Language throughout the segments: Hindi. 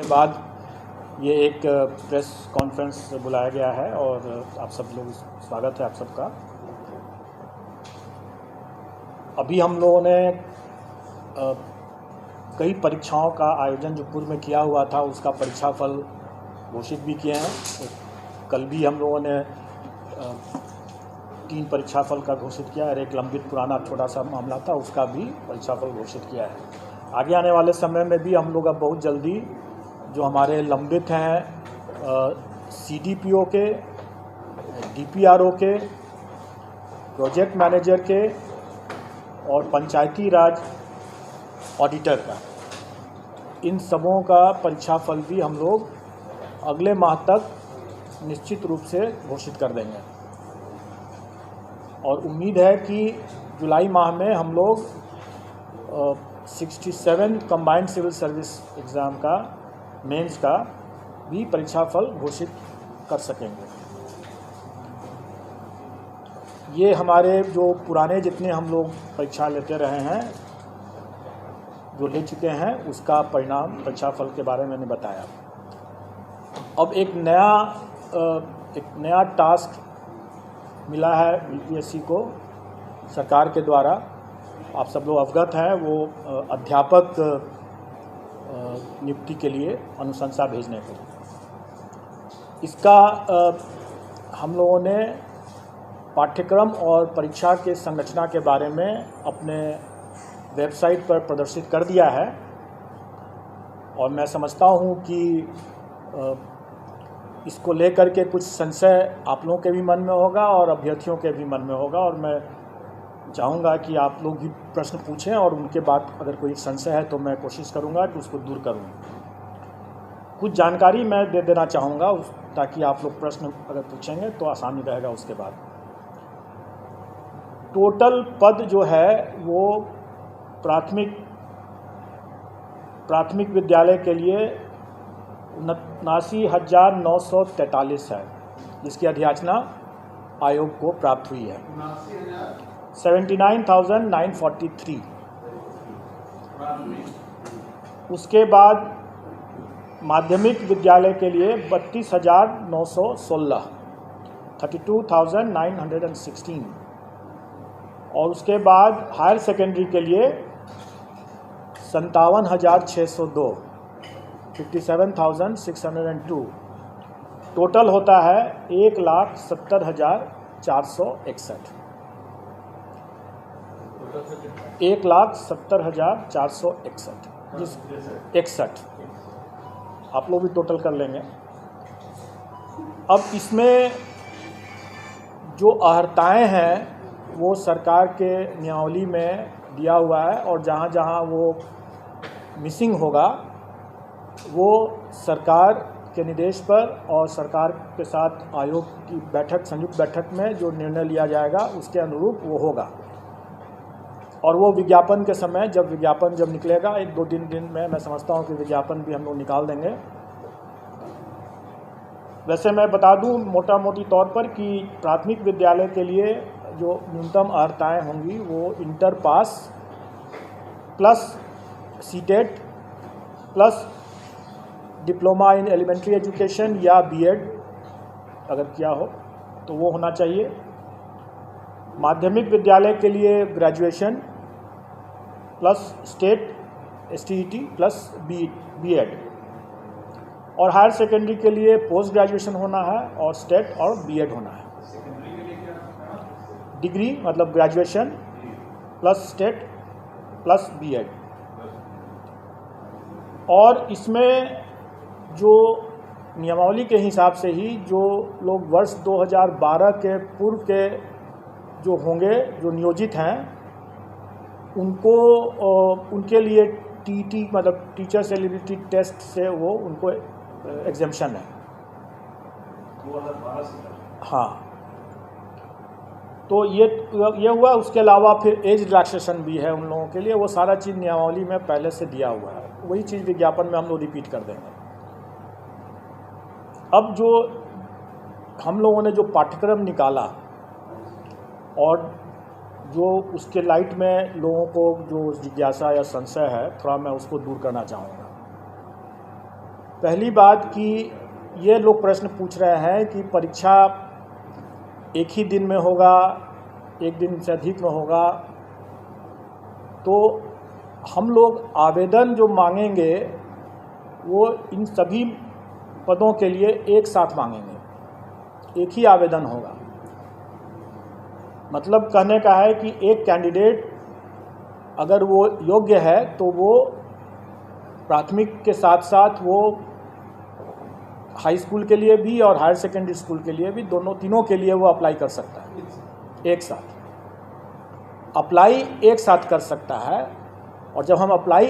के बाद ये एक प्रेस कॉन्फ्रेंस बुलाया गया है और आप सब लोग, स्वागत है आप सबका। अभी हम लोगों ने कई परीक्षाओं का आयोजन जो पूर्व में किया हुआ था उसका परीक्षा फल घोषित भी किए हैं। कल भी हम लोगों ने 3 परीक्षा फल का घोषित किया है। एक लंबित पुराना छोटा सा मामला था, उसका भी परीक्षा फल घोषित किया है। आगे आने वाले समय में भी हम लोग अब बहुत जल्दी जो हमारे लंबित हैं CDPO के, DPRO के, प्रोजेक्ट मैनेजर के और पंचायती राज ऑडिटर का, इन सबों का परीक्षा फल भी हम लोग अगले माह तक निश्चित रूप से घोषित कर देंगे। और उम्मीद है कि जुलाई माह में हम लोग 67 कंबाइंड सिविल सर्विस एग्ज़ाम का, मेंस का भी परीक्षा फल घोषित कर सकेंगे। ये हमारे जो पुराने जितने हम लोग परीक्षा लेते रहे हैं, जो ले चुके हैं, उसका परिणाम परीक्षा फल के बारे में मैंने बताया। अब एक नया टास्क मिला है UPSC को सरकार के द्वारा। आप सब लोग अवगत हैं, वो अध्यापक नियुक्ति के लिए अनुशंसा भेजने के लिए। इसका हम लोगों ने पाठ्यक्रम और परीक्षा के संरचना के बारे में अपने वेबसाइट पर प्रदर्शित कर दिया है और मैं समझता हूँ कि इसको लेकर के कुछ संशय आप लोगों के भी मन में होगा और अभ्यर्थियों के भी मन में होगा, और मैं चाहूँगा कि आप लोग भी प्रश्न पूछें और उनके बाद अगर कोई संशय है तो मैं कोशिश करूँगा कि उसको दूर करूँ। कुछ जानकारी मैं दे देना चाहूँगा ताकि आप लोग प्रश्न अगर पूछेंगे तो आसानी रहेगा। उसके बाद टोटल पद जो है वो प्राथमिक विद्यालय के लिए 79,943 है, जिसकी अधियाचना आयोग को प्राप्त हुई है। 79,943। उसके बाद माध्यमिक विद्यालय के लिए 32,916, 32,916। और उसके बाद हायर सेकेंडरी के लिए 57,602, 57,602। टोटल होता है 1,70,461, 1,70,461। आप लोग भी टोटल कर लेंगे। अब इसमें जो अहर्ताएँ हैं वो सरकार के नियमावली में दिया हुआ है, और जहाँ जहाँ वो मिसिंग होगा वो सरकार के निर्देश पर और सरकार के साथ आयोग की बैठक, संयुक्त बैठक में जो निर्णय लिया जाएगा उसके अनुरूप वो होगा। और वो विज्ञापन के समय, जब विज्ञापन निकलेगा 1-2 दिन में, मैं समझता हूँ कि विज्ञापन भी हम लोग निकाल देंगे। वैसे मैं बता दूँ मोटा मोटी तौर पर कि प्राथमिक विद्यालय के लिए जो न्यूनतम अहर्ताएँ होंगी वो inter pass plus CTET plus diploma in elementary education या BEd अगर किया हो तो वो होना चाहिए। माध्यमिक विद्यालय के लिए graduation plus state STET plus BEd, और हायर सेकेंडरी के लिए पोस्ट ग्रेजुएशन होना है और स्टेट और BEd होना है। डिग्री मतलब graduation plus state plus BEd। और इसमें जो नियमावली के हिसाब से ही जो लोग वर्ष 2012 के पूर्व के जो होंगे, जो नियोजित हैं, उनके लिए TET मतलब टीचर्स एलिजिबिलिटी टेस्ट से वो उनको एग्जेम्पशन है। 2012 से। हाँ, तो ये हुआ। उसके अलावा फिर एज रिलैक्सेशन भी है उन लोगों के लिए। वो सारा चीज़ नियमावली में पहले से दिया हुआ है, वही चीज़ विज्ञापन में हम लोग रिपीट कर देंगे। अब जो हम लोगों ने जो पाठ्यक्रम निकाला और जो उसके लाइट में लोगों को जो जिज्ञासा या संशय है, थोड़ा मैं उसको दूर करना चाहूँगा। पहली बात कि ये लोग प्रश्न पूछ रहे हैं कि परीक्षा एक ही दिन में होगा, एक दिन से अधिक में होगा, तो हम लोग आवेदन जो मांगेंगे वो इन सभी पदों के लिए एक साथ मांगेंगे, एक ही आवेदन होगा। मतलब कहने का है कि एक कैंडिडेट अगर वो योग्य है तो वो प्राथमिक के साथ साथ वो हाई स्कूल के लिए भी और हायर सेकेंडरी स्कूल के लिए भी, तीनों के लिए वो अप्लाई कर सकता है। एक साथ अप्लाई एक साथ कर सकता है। और जब हम अप्लाई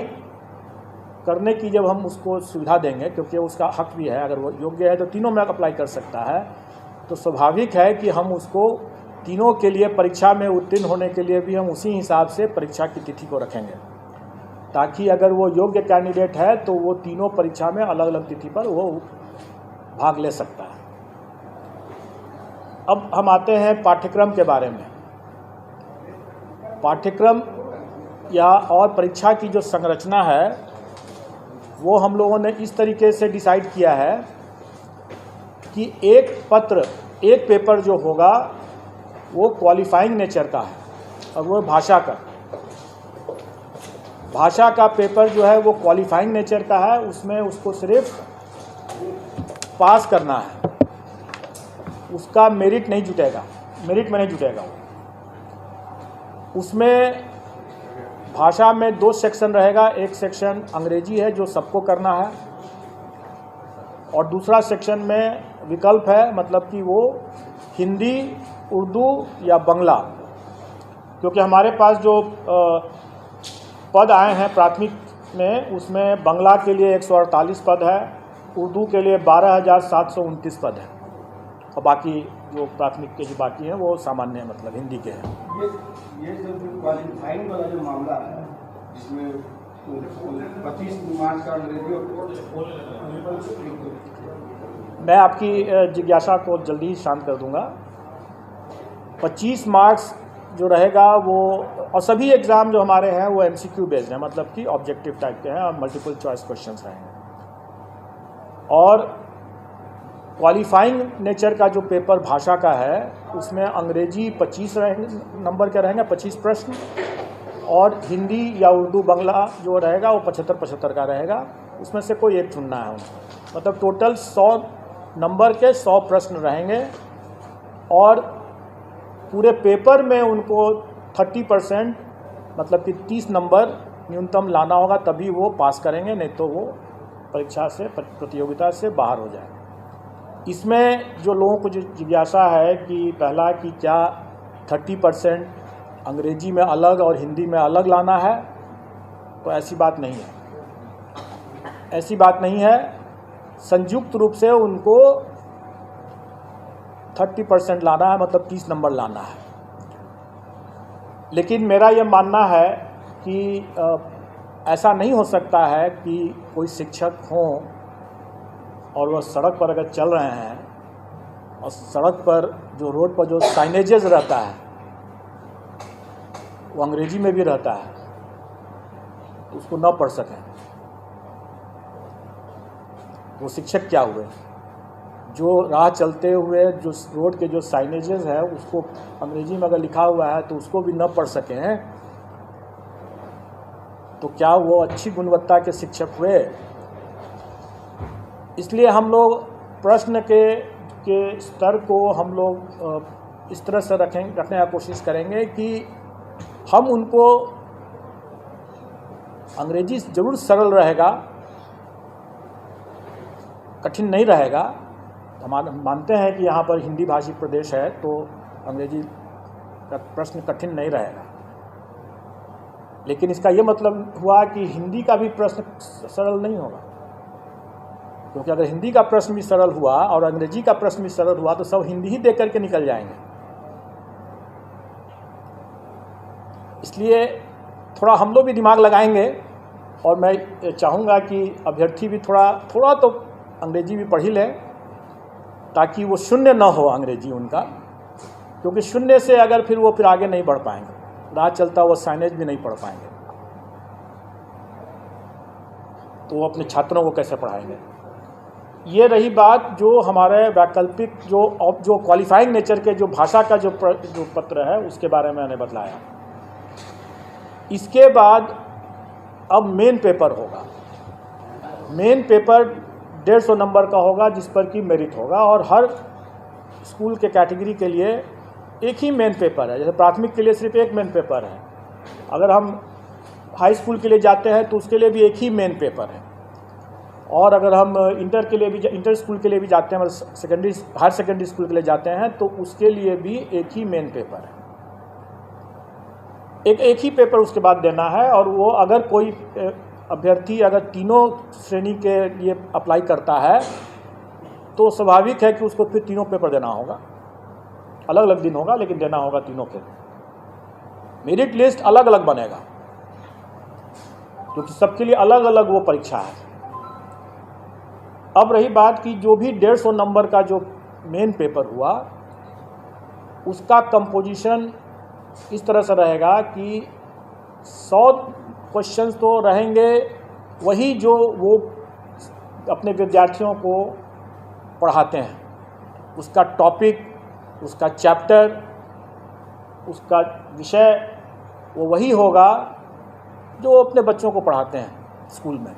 करने की जब हम उसको सुविधा देंगे, क्योंकि उसका हक भी है, अगर वो योग्य है तो तीनों में अप्लाई कर सकता है, तो स्वाभाविक है कि हम उसको तीनों के लिए परीक्षा में उत्तीर्ण होने के लिए भी हम उसी हिसाब से परीक्षा की तिथि को रखेंगे, ताकि अगर वो योग्य कैंडिडेट है तो वो तीनों परीक्षा में अलग अलग तिथि पर वो भाग ले सकता है। अब हम आते हैं पाठ्यक्रम के बारे में। पाठ्यक्रम या और परीक्षा की जो संरचना है वो हम लोगों ने इस तरीके से डिसाइड किया है कि एक पेपर जो होगा वो क्वालिफाइंग नेचर का है, और वो भाषा का पेपर जो है वो क्वालिफाइंग नेचर का है। उसमें उसको सिर्फ पास करना है, उसका मेरिट में नहीं जुटेगा वो। उसमें भाषा में 2 सेक्शन रहेगा। एक सेक्शन अंग्रेजी है जो सबको करना है, और दूसरा सेक्शन में विकल्प है, मतलब कि वो हिंदी, उर्दू या बंगला। क्योंकि हमारे पास जो पद आए हैं प्राथमिक में, उसमें बंगला के लिए 148 पद है, उर्दू के लिए 12,729 पद है, और बाकी जो प्राथमिक के जो बाकी हैं वो सामान्य मतलब हिंदी के हैं। ये जो क्वालिफाइंग वाला जो मामला है, जिसमें 25 मार्क्स का अंग्रेजी, मैं आपकी जिज्ञासा को जल्दी शांत कर दूंगा। 25 मार्क्स जो रहेगा वो, और सभी एग्ज़ाम जो हमारे हैं वो MCQ बेस्ड हैं, मतलब कि ऑब्जेक्टिव टाइप के हैं और मल्टीपल चॉइस क्वेश्चंस रहेंगे। और क्वालिफाइंग नेचर का जो पेपर भाषा का है उसमें अंग्रेजी 25 नंबर के रहेंगे, 25 प्रश्न, और हिंदी या उर्दू बंगला जो रहेगा वो 75-75 का रहेगा। उसमें से कोई एक चुनना है उनको। मतलब टोटल 100 नंबर के 100 प्रश्न रहेंगे, और पूरे पेपर में उनको 30% मतलब कि 30 नंबर न्यूनतम लाना होगा, तभी वो पास करेंगे, नहीं तो वो परीक्षा से, प्रतियोगिता से बाहर हो जाएंगे। इसमें जो लोगों को जो जिज्ञासा है कि पहला कि क्या 30% अंग्रेजी में अलग और हिंदी में अलग लाना है, तो ऐसी बात नहीं है। संयुक्त रूप से उनको 30% लाना है, मतलब 30 नंबर लाना है। लेकिन मेरा ये मानना है कि ऐसा नहीं हो सकता है कि कोई शिक्षक हों और वह सड़क पर अगर चल रहे हैं और सड़क पर जो रोड पर जो साइनेजेस रहता है वो अंग्रेजी में भी रहता है, तो उसको न पढ़ सकें, वो शिक्षक क्या हुए? जो राह चलते हुए जो रोड के जो साइनेजेस है उसको अंग्रेजी में अगर लिखा हुआ है तो उसको भी न पढ़ सकें, तो क्या वो अच्छी गुणवत्ता के शिक्षक हुए? इसलिए हम लोग प्रश्न के स्तर को हम लोग इस तरह से रखने का कोशिश करेंगे कि हम उनको, अंग्रेजी ज़रूर सरल रहेगा, कठिन नहीं रहेगा। हम मानते हैं कि यहाँ पर हिंदी भाषी प्रदेश है तो अंग्रेजी का प्रश्न कठिन नहीं रहेगा, लेकिन इसका ये मतलब हुआ कि हिंदी का भी प्रश्न सरल नहीं होगा, क्योंकि अगर हिंदी का प्रश्न भी सरल हुआ और अंग्रेजी का प्रश्न भी सरल हुआ तो सब हिंदी ही देख करके निकल जाएंगे। इसलिए थोड़ा हम लोग भी दिमाग लगाएंगे, और मैं चाहूँगा कि अभ्यर्थी भी थोड़ा तो अंग्रेजी भी पढ़ ही लें, ताकि वो शून्य ना हो अंग्रेजी उनका, क्योंकि शून्य से अगर फिर वो आगे नहीं बढ़ पाएंगे, राह चलता वो साइनेज भी नहीं पढ़ पाएंगे, तो वो अपने छात्रों को कैसे पढ़ाएंगे? ये रही बात जो हमारे वैकल्पिक जो क्वालिफाइंग नेचर के जो भाषा का जो पत्र है उसके बारे में मैंने बतलाया। इसके बाद अब मेन पेपर होगा। मेन पेपर 150 नंबर का होगा जिस पर कि मेरिट होगा, और हर स्कूल के कैटेगरी के लिए एक ही मेन पेपर है। जैसे प्राथमिक के लिए सिर्फ एक मेन पेपर है, अगर हम हाई स्कूल के लिए जाते हैं तो उसके लिए भी एक ही मेन पेपर है, और अगर हम इंटर के लिए भी इंटर स्कूल के लिए भी जाते हैं, मतलब हायर सेकेंडरी स्कूल के लिए जाते हैं तो उसके लिए भी एक ही मेन पेपर है। एक ही पेपर उसके बाद देना है, और वो अगर कोई अभ्यर्थी अगर तीनों श्रेणी के लिए अप्लाई करता है तो स्वाभाविक है कि उसको फिर तीनों पेपर देना होगा। अलग अलग दिन होगा लेकिन देना होगा तीनों के। मेरिट लिस्ट अलग अलग बनेगा क्योंकि सबके लिए अलग अलग वो परीक्षा है। अब रही बात कि जो भी 150 नंबर का जो मेन पेपर हुआ उसका कंपोजिशन इस तरह से रहेगा कि 100 क्वेश्चंस तो रहेंगे वही जो वो अपने विद्यार्थियों को पढ़ाते हैं, उसका टॉपिक, उसका चैप्टर, उसका विषय वो वही होगा जो अपने बच्चों को पढ़ाते हैं स्कूल में।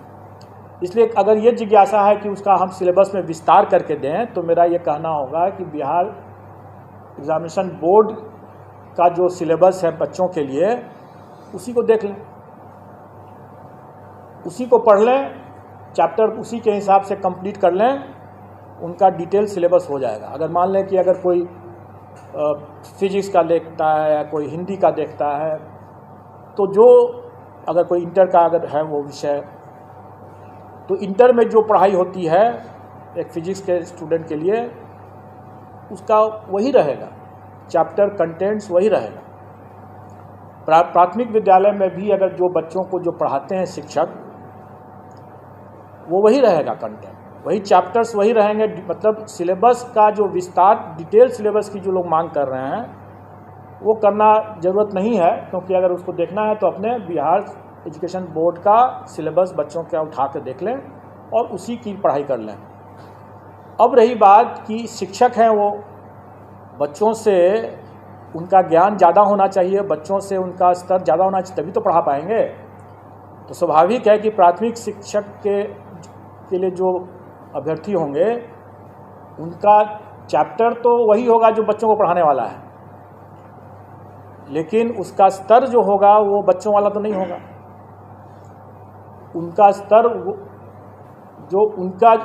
इसलिए अगर ये जिज्ञासा है कि उसका हम सिलेबस में विस्तार करके दें तो मेरा ये कहना होगा कि बिहार एग्जामिनेशन बोर्ड का जो सिलेबस है बच्चों के लिए उसी को देख लें, उसी को पढ़ लें, चैप्टर उसी के हिसाब से कंप्लीट कर लें, उनका डिटेल सिलेबस हो जाएगा। अगर मान लें कि अगर कोई फिजिक्स का देखता है या कोई हिंदी का देखता है तो जो अगर कोई इंटर का अगर है वो विषय, तो इंटर में जो पढ़ाई होती है एक फिजिक्स के स्टूडेंट के लिए उसका वही रहेगा, चैप्टर कंटेंट्स वही रहेगा। प्राथमिक विद्यालय में भी अगर जो बच्चों को जो पढ़ाते हैं शिक्षक वो वही रहेगा, कंटेंट वही, चैप्टर्स वही रहेंगे। मतलब सिलेबस का जो विस्तार, डिटेल सिलेबस की जो लोग मांग कर रहे हैं वो करना ज़रूरत नहीं है, क्योंकि अगर उसको देखना है तो अपने बिहार एजुकेशन बोर्ड का सिलेबस बच्चों का उठा के देख लें और उसी की पढ़ाई कर लें। अब रही बात कि शिक्षक हैं वो बच्चों से उनका ज्ञान ज़्यादा होना चाहिए, बच्चों से उनका स्तर ज़्यादा होना चाहिए, तभी तो पढ़ा पाएंगे। तो स्वाभाविक है कि प्राथमिक शिक्षक के लिए जो अभ्यर्थी होंगे उनका चैप्टर तो वही होगा जो बच्चों को पढ़ाने वाला है, लेकिन उसका स्तर जो होगा वो बच्चों वाला तो नहीं होगा। उनका स्तर जो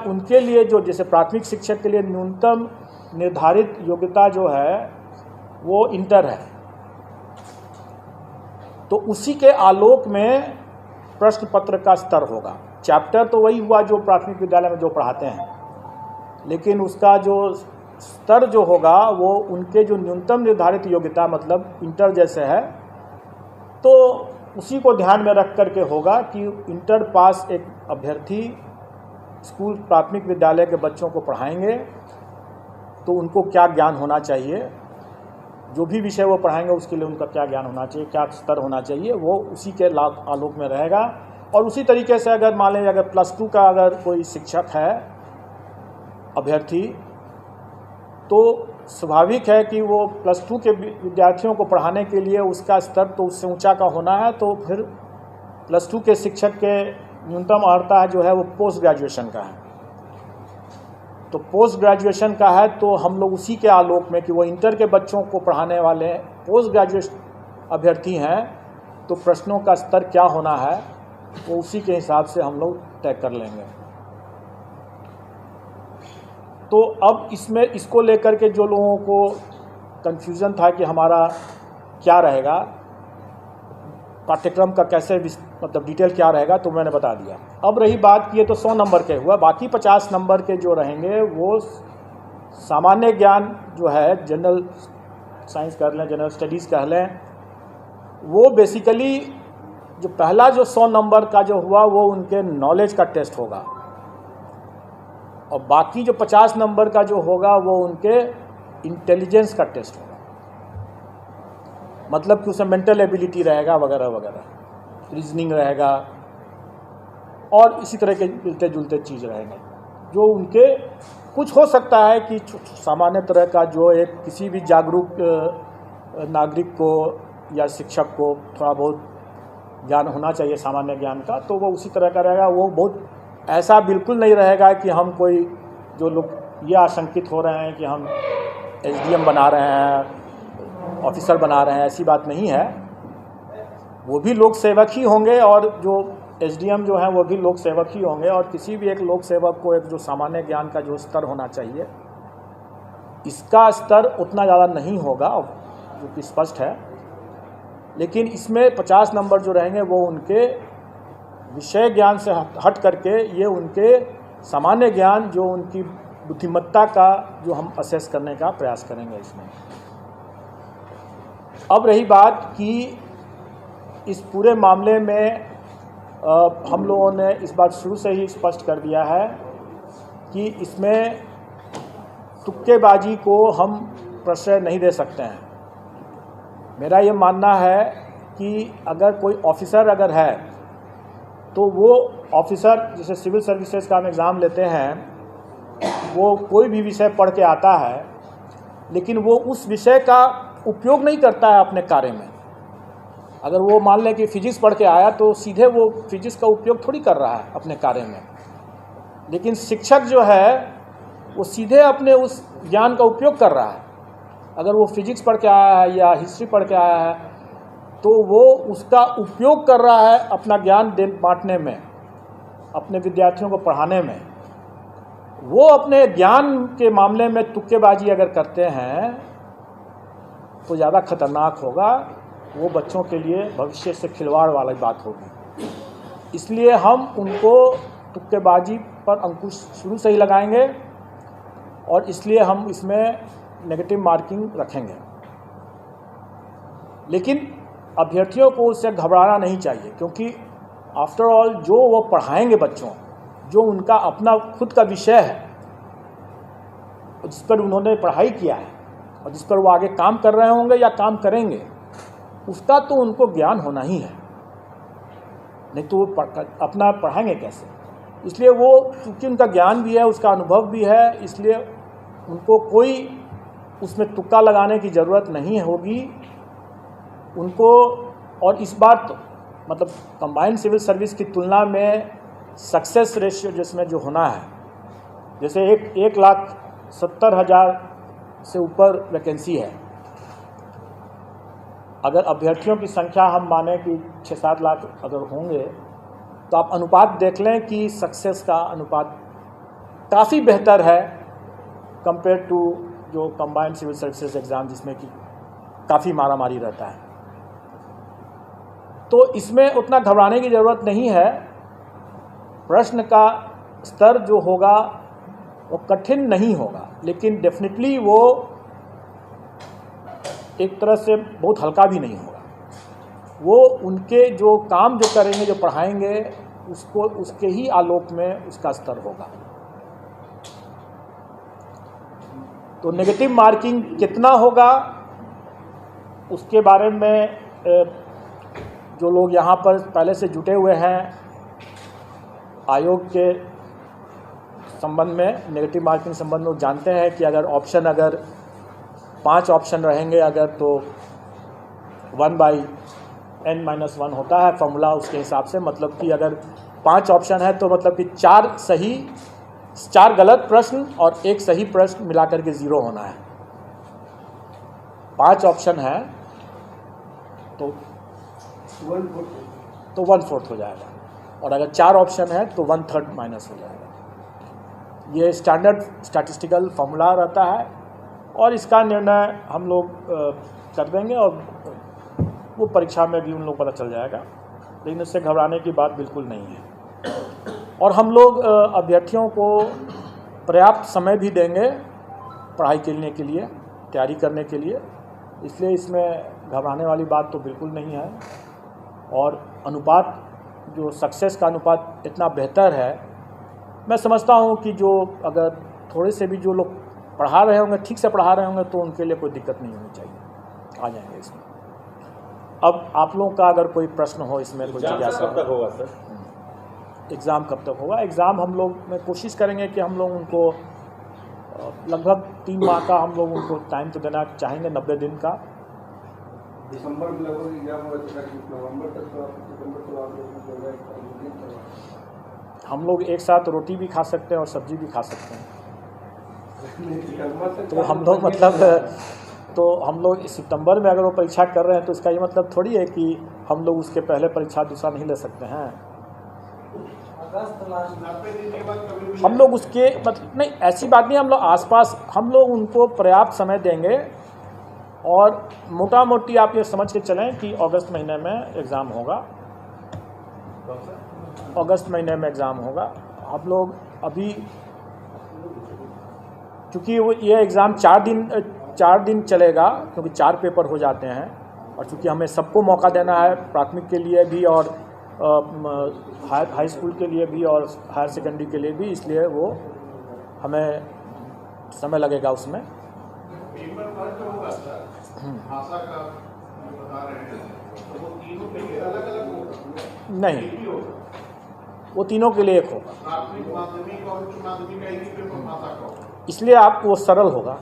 उनके लिए जो जैसे प्राथमिक शिक्षक के लिए न्यूनतम निर्धारित योग्यता जो है वो इंटर है, तो उसी के आलोक में प्रश्न पत्र का स्तर होगा। चैप्टर तो वही हुआ जो प्राथमिक विद्यालय में जो पढ़ाते हैं, लेकिन उसका जो स्तर जो होगा वो उनके जो न्यूनतम निर्धारित योग्यता मतलब इंटर जैसे है, तो उसी को ध्यान में रख करके होगा कि इंटर पास एक अभ्यर्थी स्कूल प्राथमिक विद्यालय के बच्चों को पढ़ाएंगे तो उनको क्या ज्ञान होना चाहिए, जो भी विषय वो पढ़ाएंगे उसके लिए उनका क्या ज्ञान होना चाहिए, क्या स्तर होना चाहिए, वो उसी के आलोक में रहेगा। और उसी तरीके से अगर मान लें अगर +2 का अगर कोई शिक्षक है अभ्यर्थी, तो स्वाभाविक है कि वो +2 के विद्यार्थियों को पढ़ाने के लिए उसका स्तर तो उससे ऊंचा का होना है, तो फिर +2 के शिक्षक के न्यूनतम अर्हता जो है वो पोस्ट ग्रेजुएशन का है। तो पोस्ट ग्रेजुएशन का है तो हम लोग उसी के आलोक में कि वो इंटर के बच्चों को पढ़ाने वाले पोस्ट ग्रेजुएट अभ्यर्थी हैं, तो प्रश्नों का स्तर क्या होना है वो उसी के हिसाब से हम लोग तय कर लेंगे। तो अब इसमें इसको लेकर के जो लोगों को कन्फ्यूज़न था कि हमारा क्या रहेगा, पाठ्यक्रम का कैसे मतलब डिटेल क्या रहेगा, तो मैंने बता दिया। अब रही बात कि ये तो 100 नंबर के हुआ, बाकी 50 नंबर के जो रहेंगे वो सामान्य ज्ञान जो है, जनरल साइंस कह लें, जनरल स्टडीज़ कह लें, वो बेसिकली जो पहला जो 100 नंबर का जो हुआ वो उनके नॉलेज का टेस्ट होगा, और बाकी जो 50 नंबर का जो होगा वो उनके इंटेलिजेंस का टेस्ट होगा। मतलब कि उसमें मेंटल एबिलिटी रहेगा वगैरह वगैरह, रीजनिंग रहेगा और इसी तरह के मिलते जुलते चीज़ रहेंगे। जो उनके कुछ हो सकता है कि सामान्य तरह का जो एक किसी भी जागरूक नागरिक को या शिक्षक को थोड़ा बहुत ज्ञान होना चाहिए सामान्य ज्ञान का, तो वो उसी तरह का रहेगा। वो बहुत ऐसा बिल्कुल नहीं रहेगा कि हम कोई जो लोग ये आशंकित हो रहे हैं कि हम एसडीएम बना रहे हैं, ऑफिसर बना रहे हैं, ऐसी बात नहीं है। वो भी लोक सेवक ही होंगे और जो एसडीएम जो हैं वो भी लोक सेवक ही होंगे। और किसी भी एक लोक सेवक को एक जो सामान्य ज्ञान का जो स्तर होना चाहिए, इसका स्तर उतना ज़्यादा नहीं होगा, जो कि स्पष्ट है। लेकिन इसमें 50 नंबर जो रहेंगे वो उनके विषय ज्ञान से हट करके ये उनके सामान्य ज्ञान, जो उनकी बुद्धिमत्ता का जो हम असेस करने का प्रयास करेंगे इसमें। अब रही बात कि इस पूरे मामले में हम लोगों ने इस बात शुरू से ही स्पष्ट कर दिया है कि इसमें तुक्केबाजी को हम प्रश्रय नहीं दे सकते हैं। मेरा ये मानना है कि अगर कोई ऑफिसर अगर है तो वो ऑफिसर, जैसे सिविल सर्विसेज का हम एग्ज़ाम लेते हैं, वो कोई भी विषय पढ़ के आता है लेकिन वो उस विषय का उपयोग नहीं करता है अपने कार्य में। अगर वो मान लें कि फिजिक्स पढ़ के आया तो सीधे वो फिजिक्स का उपयोग थोड़ी कर रहा है अपने कार्य में। लेकिन शिक्षक जो है वो सीधे अपने उस ज्ञान का उपयोग कर रहा है। अगर वो फिजिक्स पढ़ के आया है या हिस्ट्री पढ़ के आया है तो वो उसका उपयोग कर रहा है अपना ज्ञान बांटने में, अपने विद्यार्थियों को पढ़ाने में। वो अपने ज्ञान के मामले में तुक्केबाजी अगर करते हैं तो ज़्यादा खतरनाक होगा। वो बच्चों के लिए भविष्य से खिलवाड़ वाली बात होगी। इसलिए हम उनको तुक्केबाजी पर अंकुश शुरू से ही लगाएंगे और इसलिए हम इसमें नेगेटिव मार्किंग रखेंगे। लेकिन अभ्यर्थियों को उससे घबराना नहीं चाहिए, क्योंकि आफ्टर ऑल जो वो पढ़ाएंगे बच्चों, जो उनका अपना खुद का विषय है, जिस पर उन्होंने पढ़ाई किया है और जिस पर वो आगे काम कर रहे होंगे या काम करेंगे, उसका तो उनको ज्ञान होना ही है, नहीं तो वो अपना पढ़ाएंगे कैसे। इसलिए वो चूँकि उनका ज्ञान भी है, उसका अनुभव भी है, इसलिए उनको कोई उसमें तुक्का लगाने की ज़रूरत नहीं होगी उनको। और इस बार तो मतलब कंबाइंड सिविल सर्विस की तुलना में सक्सेस रेशियो जिसमें जो होना है, जैसे 1,70,000 से ऊपर वैकेंसी है। अगर अभ्यर्थियों की संख्या हम माने कि 6-7 लाख अगर होंगे तो आप अनुपात देख लें कि सक्सेस का अनुपात काफ़ी बेहतर है कंपेयर टू जो कंबाइंड सिविल सर्विसेज एग्ज़ाम, जिसमें कि काफ़ी मारामारी रहता है। तो इसमें उतना घबराने की ज़रूरत नहीं है। प्रश्न का स्तर जो होगा वो कठिन नहीं होगा, लेकिन डेफिनेटली वो एक तरह से बहुत हल्का भी नहीं होगा। वो उनके जो काम जो करेंगे, जो पढ़ाएंगे, उसको उसके ही आलोक में उसका स्तर होगा। तो नेगेटिव मार्किंग कितना होगा उसके बारे में जो लोग यहाँ पर पहले से जुटे हुए हैं आयोग के संबंध में, नेगेटिव मार्किंग संबंध में, जानते हैं कि अगर 5 ऑप्शन रहेंगे अगर, तो 1/n-1 होता है फॉर्मूला उसके हिसाब से। मतलब कि अगर 5 ऑप्शन है तो मतलब कि 4 गलत प्रश्न और 1 सही प्रश्न मिलाकर के 0 होना है। 5 ऑप्शन है तो 1/4 हो जाएगा, और अगर 4 ऑप्शन है तो 1/3 माइनस हो जाएगा। ये स्टैंडर्ड स्टैटिस्टिकल फॉर्मूला रहता है और इसका निर्णय हम लोग कर देंगे और वो परीक्षा में भी उन लोग पता चल जाएगा। लेकिन इससे घबराने की बात बिल्कुल नहीं है। और हम लोग अभ्यर्थियों को पर्याप्त समय भी देंगे पढ़ाई करने के लिए, तैयारी करने के लिए, इसलिए इसमें घबराने वाली बात तो बिल्कुल नहीं है। और अनुपात, जो सक्सेस का अनुपात इतना बेहतर है, मैं समझता हूँ कि जो अगर थोड़े से भी जो लोग पढ़ा रहे होंगे, ठीक से पढ़ा रहे होंगे, तो उनके लिए कोई दिक्कत नहीं होनी चाहिए, आ जाएंगे इसमें। अब आप लोगों का अगर कोई प्रश्न हो इसमें, कोई जिज्ञासा कब तक होगा सर? एग्ज़ाम कब तक होगा। एग्ज़ाम हम लोग में कोशिश करेंगे कि हम लोग उनको लगभग 3 माह का हम लोग उनको टाइम तो देना चाहेंगे, 90 दिन का। दिसंबर में लगभग एग्जाम होगा तो नवंबर तक तो सितंबर तो आप लोग हम लोग एक साथ रोटी भी खा सकते हैं और सब्जी भी खा सकते हैं। तो हम लोग तो हम लोग सितंबर में अगर वो परीक्षा कर रहे हैं तो इसका ये मतलब थोड़ी है कि हम लोग उसके पहले परीक्षा दूसरा नहीं ले सकते हैं। हम लोग उसके मतलब नहीं, ऐसी बात नहीं, हम लोग आसपास हम लोग उनको पर्याप्त समय देंगे और मोटा मोटी आप ये समझ के चलें कि अगस्त महीने में एग्ज़ाम होगा। अगस्त महीने में एग्ज़ाम होगा। हम लोग अभी चूँकि वो ये एग्ज़ाम 4 दिन चलेगा, क्योंकि 4 पेपर हो जाते हैं, और चूँकि हमें सबको मौका देना है, प्राथमिक के लिए भी और हाई स्कूल के लिए भी और हायर सेकेंडरी के लिए भी, इसलिए वो हमें समय लगेगा उसमें। नहीं, वो तीनों के लिए एक होगा, इसलिए आप वो सरल होगा,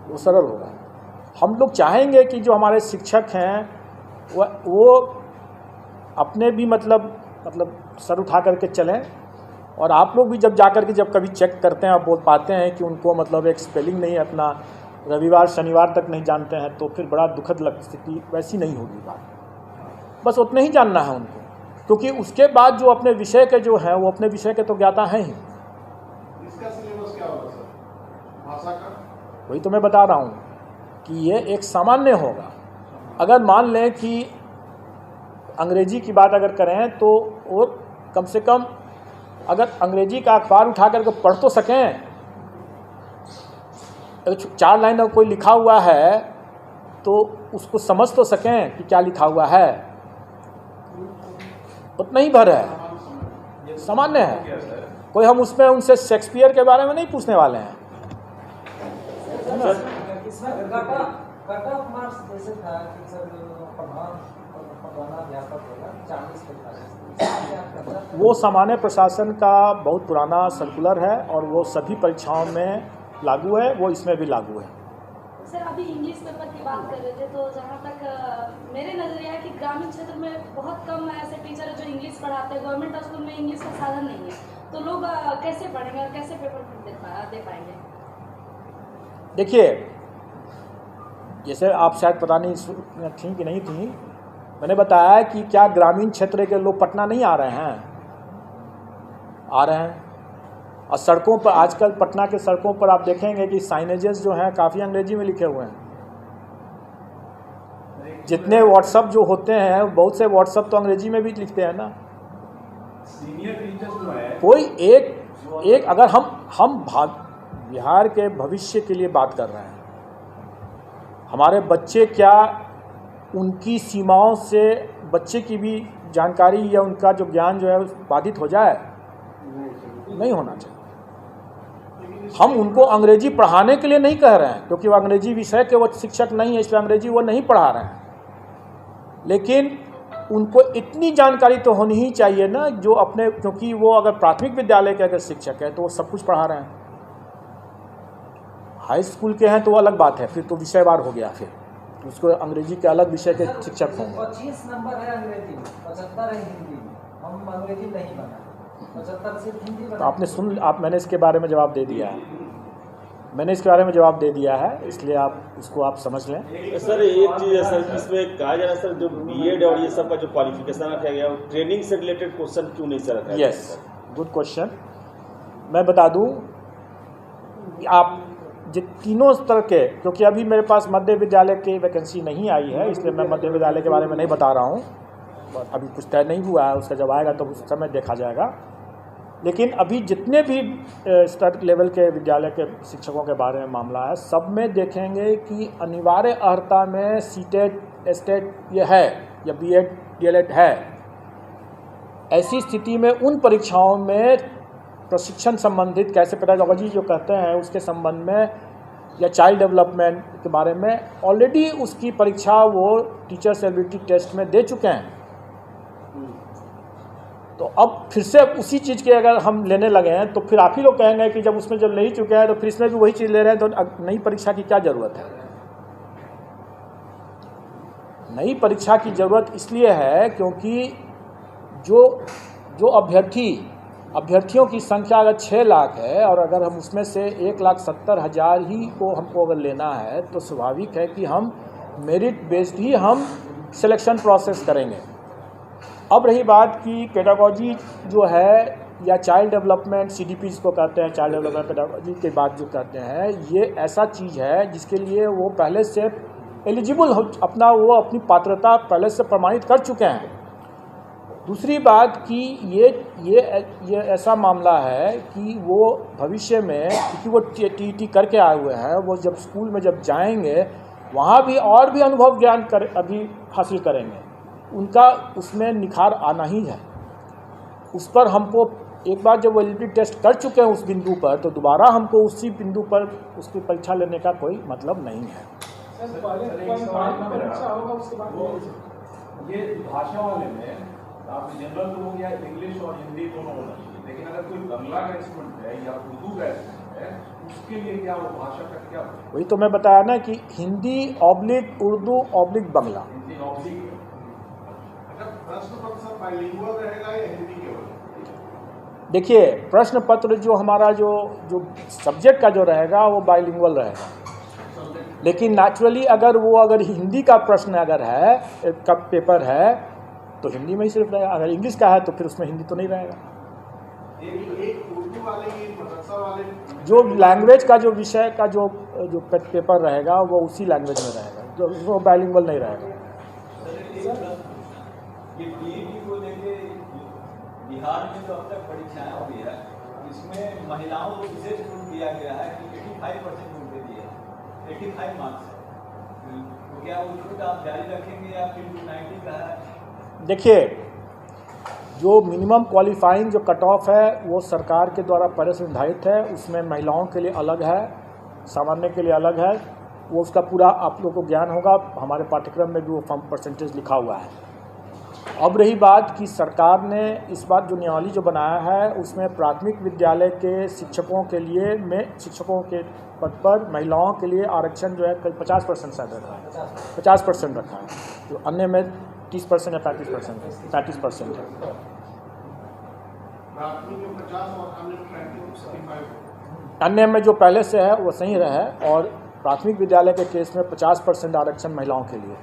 वो सरल होगा। हम लोग चाहेंगे कि जो हमारे शिक्षक हैं वो अपने भी मतलब सर उठा करके चलें, और आप लोग भी जब जाकर के जब कभी चेक करते हैं और बोल पाते हैं कि उनको मतलब एक स्पेलिंग नहीं अपना रविवार शनिवार तक नहीं जानते हैं, तो फिर बड़ा दुखद स्थिति वैसी नहीं होगी बात। बस उतना ही जानना है उनको, क्योंकि उसके बाद जो अपने विषय के जो हैं वो अपने विषय के तो ज्ञाता हैं ही। इसका सिलेबस क्या होगा सर, भाषा का? वही तो मैं बता रहा हूँ कि ये एक सामान्य होगा। अगर मान लें कि अंग्रेजी की बात अगर करें तो वो कम से कम अगर अंग्रेजी का अखबार उठा करके पढ़ तो सकें, अगर 4 लाइन में कोई लिखा हुआ है तो उसको समझ तो सकें कि क्या लिखा हुआ है, उतना ही भर है, सामान्य है। कोई हम उसमें उनसे शेक्सपियर के बारे में नहीं पूछने वाले हैं। कट ऑफ मार्क्स जैसे था कि सर वो सामान्य प्रशासन का बहुत पुराना सर्कुलर है और वो सभी परीक्षाओं में लागू है, वो इसमें भी लागू है। सर अभी इंग्लिश पेपर की बात कर रहे थे, तो जहाँ तक मेरे नज़रिया है कि ग्रामीण क्षेत्र में बहुत कम ऐसे टीचर हैं जो इंग्लिश पढ़ाते हैं। गवर्नमेंट स्कूल में इंग्लिश का साधन नहीं है, तो लोग कैसे पढ़ेंगे और कैसे पेपर दे पाएंगे? देखिए, जैसे आप शायद पता नहीं थी कि नहीं थी, मैंने बताया कि क्या ग्रामीण क्षेत्र के लोग पटना नहीं आ रहे हैं? आ रहे हैं। और सड़कों पर आजकल पटना के सड़कों पर आप देखेंगे कि साइनेजेस जो हैं काफ़ी अंग्रेजी में लिखे हुए हैं। जितने व्हाट्सअप जो होते हैं, बहुत से व्हाट्सअप तो अंग्रेजी में भी लिखते हैं ना। सीनियर टीचर्स जो है कोई एक अगर हम बिहार के भविष्य के लिए बात कर रहे हैं, हमारे बच्चे क्या उनकी सीमाओं से बच्चे की भी जानकारी या उनका जो ज्ञान जो है बाधित हो जाए? नहीं होना चाहिए। हम उनको अंग्रेजी पढ़ाने के लिए नहीं कह रहे हैं, क्योंकि वो अंग्रेजी विषय के वो शिक्षक नहीं है, इसलिए अंग्रेजी वो नहीं पढ़ा रहे हैं। लेकिन उनको इतनी जानकारी तो होनी ही चाहिए ना, जो अपने, क्योंकि वो अगर प्राथमिक विद्यालय के अगर शिक्षक है तो वो सब कुछ पढ़ा रहे हैं। हाई स्कूल के हैं तो वो अलग बात है, फिर तो विषयवार हो गया, फिर उसको अंग्रेजी के अलग विषय के शिक्षक होंगे। 25 नंबर है अंग्रेजी में, 75 है हिंदी में। हम अंग्रेजी नहीं बना, 75 सिर्फ हिंदी बना। तो आपने मैंने इसके बारे में जवाब दे दिया है, मैंने इसके बारे में जवाब दे दिया है, इसलिए आप उसको आप समझ लें। सर एक चीज़ है सर, इसमें कहा जा रहा है सर, जो बीएड और ये सब का जो क्वालिफिकेशन रखा गया है, ट्रेनिंग से रिलेटेड क्वेश्चन क्यों नहीं सर रखा? Yes, good question. मैं बता दूं कि आप तीनों स्तर के, क्योंकि अभी मेरे पास मध्य विद्यालय की वैकेंसी नहीं आई है, इसलिए मैं मध्य विद्यालय के बारे में नहीं बता रहा हूँ, अभी कुछ तय नहीं हुआ है, उसका जब आएगा तो उस समय देखा जाएगा। लेकिन अभी जितने भी स्तर लेवल के विद्यालय के शिक्षकों के बारे में मामला है, सब में देखेंगे कि अनिवार्य अर्हता में सीटेट, एस्टेट ये है या बीएड डीएलएड है। ऐसी स्थिति में उन परीक्षाओं में प्रशिक्षण संबंधित कैसे पेडागोजी जो कहते हैं उसके संबंध में या चाइल्ड डेवलपमेंट के बारे में ऑलरेडी उसकी परीक्षा वो टीचर्स एबिलिटी टेस्ट में दे चुके हैं। तो अब फिर से उसी चीज़ के अगर हम लेने लगे हैं तो फिर आप ही लोग कहेंगे कि जब उसमें जब ले ही चुके हैं तो फिर इसमें भी वही चीज़ ले रहे हैं, तो नई परीक्षा की क्या ज़रूरत है? नई परीक्षा की ज़रूरत इसलिए है क्योंकि जो अभ्यर्थियों की संख्या अगर 6 लाख है और अगर हम उसमें से 1,70,000 ही को हमको अगर लेना है तो स्वाभाविक है कि हम मेरिट बेस्ड ही हम सिलेक्शन प्रोसेस करेंगे। अब रही बात कि पेडागोजी जो है या चाइल्ड डेवलपमेंट CDP जिसको कहते हैं, चाइल्ड डेवलपमेंट पेडागोजी के बात जो कहते हैं, ये ऐसा चीज़ है जिसके लिए वो पहले से एलिजिबल हो, अपनी पात्रता पहले से प्रमाणित कर चुके हैं। दूसरी बात कि ये ऐसा मामला है कि वो भविष्य में, क्योंकि वो TET करके आए हुए हैं, वो जब स्कूल में जब जाएंगे वहाँ भी और भी अनुभव ज्ञान अभी हासिल करेंगे, उनका उसमें निखार आना ही है। उस पर हमको एक बार जब वो एलिजिबिलिटी टेस्ट कर चुके हैं उस बिंदु पर, तो दोबारा हमको उसी बिंदु पर उसकी परीक्षा लेने का कोई मतलब नहीं है। ये भाषा वाले में आप जनरल तो हो गया, इंग्लिश और हिंदी दोनों होना चाहिए, लेकिन अगर कोई बांग्ला का इंस्ट्रूमेंट है या उर्दू का इंस्ट्रूमेंट है, उसके लिए क्या वो भाषा का क्या? वही तो मैं बताया ना कि Hindi oblique Urdu oblique Bangla. Hindi oblique. अच्छा, प्रश्न पत्र बाइलिंगुअल रहेगा या हिंदी केवल? देखिए, प्रश्न पत्र जो हमारा जो सब्जेक्ट का जो रहेगा वो बाइलिंगुअल रहेगा, लेकिन नेचुरली अगर हिंदी का प्रश्न अगर है का पेपर है तो हिंदी में ही सिर्फ रहेगा। अगर इंग्लिश का है तो फिर उसमें हिंदी तो नहीं रहेगा। एक उर्दू वाले की मदरसा वाले जो लैंग्वेज का जो विषय का जो पेपर रहेगा वो उसी लैंग्वेज में रहेगा, जो बाइलिंगुअल नहीं रहेगा। ये DET को लेके बिहार में तो अब तक परीक्षाएं हुई है, इसमें महिलाओं को विशेष छूट दिया गया है कि 85% उनके दिए 85 मार्क्स है, तो क्या वो छूट आप जारी रखेंगे या फिर 90 का है? देखिए, जो मिनिमम क्वालिफाइंग जो कट ऑफ है वो सरकार के द्वारा पहले से निर्धारित है, उसमें महिलाओं के लिए अलग है, सामान्य के लिए अलग है। वो उसका पूरा आप लोगों को ज्ञान होगा, हमारे पाठ्यक्रम में भी वो परसेंटेज लिखा हुआ है। अब रही बात कि सरकार ने इस बार जो नियमावली जो बनाया है उसमें प्राथमिक विद्यालय के शिक्षकों के लिए शिक्षकों के पद पर महिलाओं के लिए आरक्षण जो है 50% शायद रखा है, 50% रखा है, जो अन्य में 30% या 35% है। प्राथमिक में 50 और अन्य में 35। अन्य में जो पहले से है वो सही रहे, और प्राथमिक विद्यालय के केस में 50% आरक्षण महिलाओं के लिए।